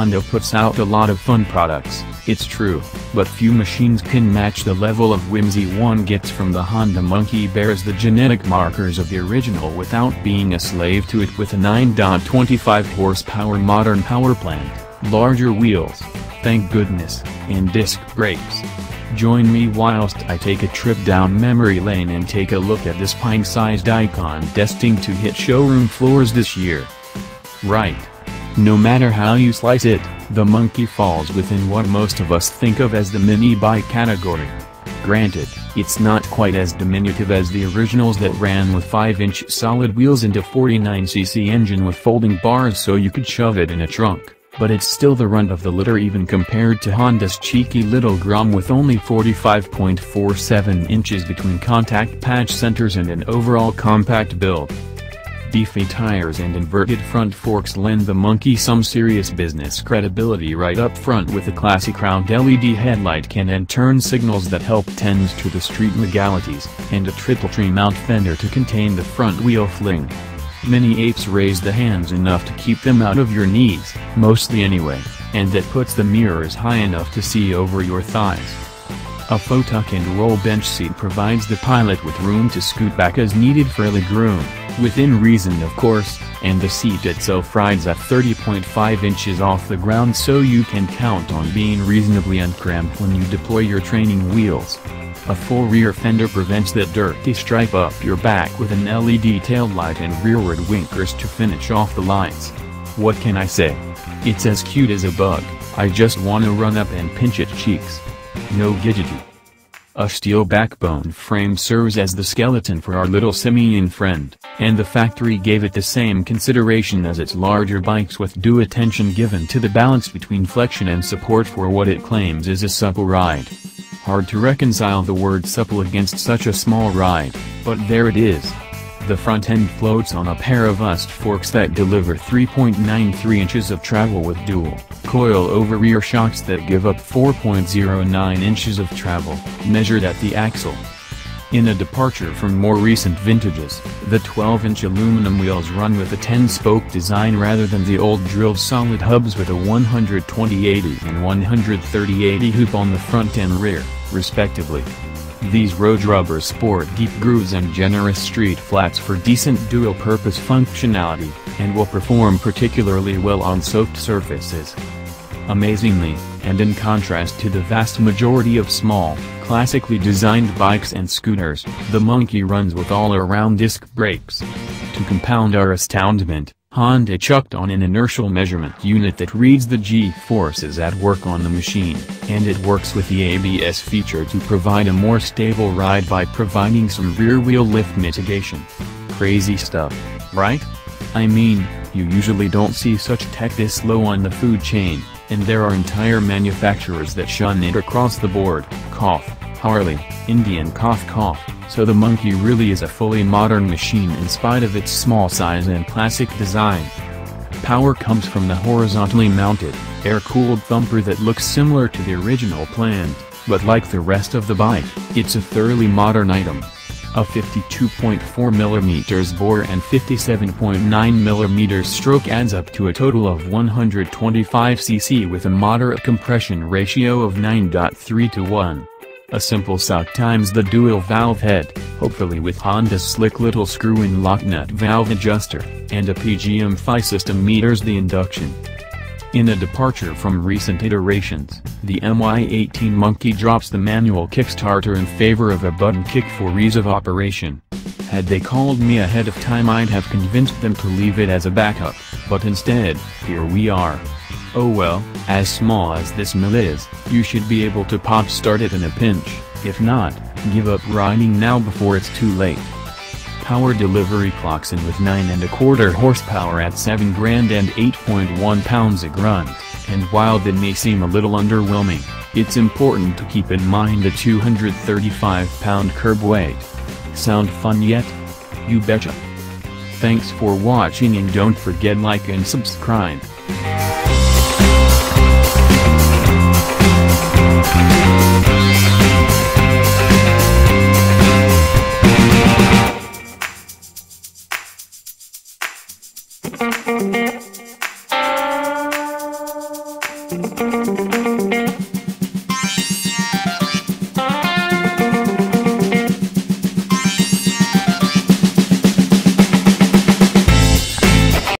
Honda puts out a lot of fun products, it's true, but few machines can match the level of whimsy one gets from the Honda Monkey. Bears the genetic markers of the original without being a slave to it, with a 9.25 horsepower modern powerplant, larger wheels, thank goodness, and disc brakes. Join me whilst I take a trip down memory lane and take a look at this pint-sized icon destined to hit showroom floors this year. Right. No matter how you slice it, the Monkey falls within what most of us think of as the mini bike category. Granted, it's not quite as diminutive as the originals that ran with 5-inch solid wheels and a 49cc engine with folding bars so you could shove it in a trunk, but it's still the runt of the litter even compared to Honda's cheeky little Grom with only 45.47 inches between contact patch centers and an overall compact build. Beefy tires and inverted front forks lend the Monkey some serious business credibility right up front, with a classic round LED headlight can and turn signals that help tend to the street legalities, and a triple-tree-mount fender to contain the front wheel fling. Mini-apes raise the hands enough to keep them out of your knees, mostly anyway, and that puts the mirrors high enough to see over your thighs. A faux tuck-and-roll bench seat provides the pilot with room to scoot back as needed, fairly groomed, within reason of course, and the seat itself rides at 30.5 inches off the ground, so you can count on being reasonably uncramped when you deploy your training wheels. A full rear fender prevents that dirty stripe up your back, with an LED taillight and rearward winkers to finish off the lights. What can I say? It's as cute as a bug, I just wanna run up and pinch its cheeks. No gidgety. A steel backbone frame serves as the skeleton for our little simian friend, and the factory gave it the same consideration as its larger bikes, with due attention given to the balance between flexion and support for what it claims is a supple ride. Hard to reconcile the word supple against such a small ride, but there it is. The front end floats on a pair of Aston forks that deliver 3.93 inches of travel with dual coil-over rear shocks that give up 4.09 inches of travel, measured at the axle. In a departure from more recent vintages, the 12-inch aluminum wheels run with a 10-spoke design rather than the old drilled solid hubs with a 120/80 and 130/80 hoop on the front and rear, respectively. These road rubbers sport deep grooves and generous street flats for decent dual-purpose functionality, and will perform particularly well on soaked surfaces. Amazingly, and in contrast to the vast majority of small, classically designed bikes and scooters, the Monkey runs with all-around disc brakes. To compound our astoundment, Honda chucked on an inertial measurement unit that reads the G-forces at work on the machine, and it works with the ABS feature to provide a more stable ride by providing some rear-wheel lift mitigation. Crazy stuff, right? I mean, you usually don't see such tech this low on the food chain, and there are entire manufacturers that shun it across the board. Cough, Harley, Indian cough cough. So the Monkey really is a fully modern machine in spite of its small size and classic design. Power comes from the horizontally mounted, air-cooled thumper that looks similar to the original plant, but like the rest of the bike, it's a thoroughly modern item. A 52.4mm bore and 57.9mm stroke adds up to a total of 125cc with a moderate compression ratio of 9.3:1. A simple suck times the dual valve head, hopefully with Honda's slick little screw-in lock nut valve adjuster, and a PGM-FI system meters the induction. In a departure from recent iterations, the MY18 Monkey drops the manual kickstarter in favor of a button kick for ease of operation. Had they called me ahead of time, I'd have convinced them to leave it as a backup, but instead, here we are. Oh well, as small as this mill is, you should be able to pop start it in a pinch. If not, give up riding now before it's too late. Power delivery clocks in with 9¼ horsepower at 7 grand and 8.1 pounds a grunt, and while that may seem a little underwhelming, it's important to keep in mind the 235-pound curb weight. Sound fun yet? You betcha. Thanks for watching, and don't forget like and subscribe. Thank you.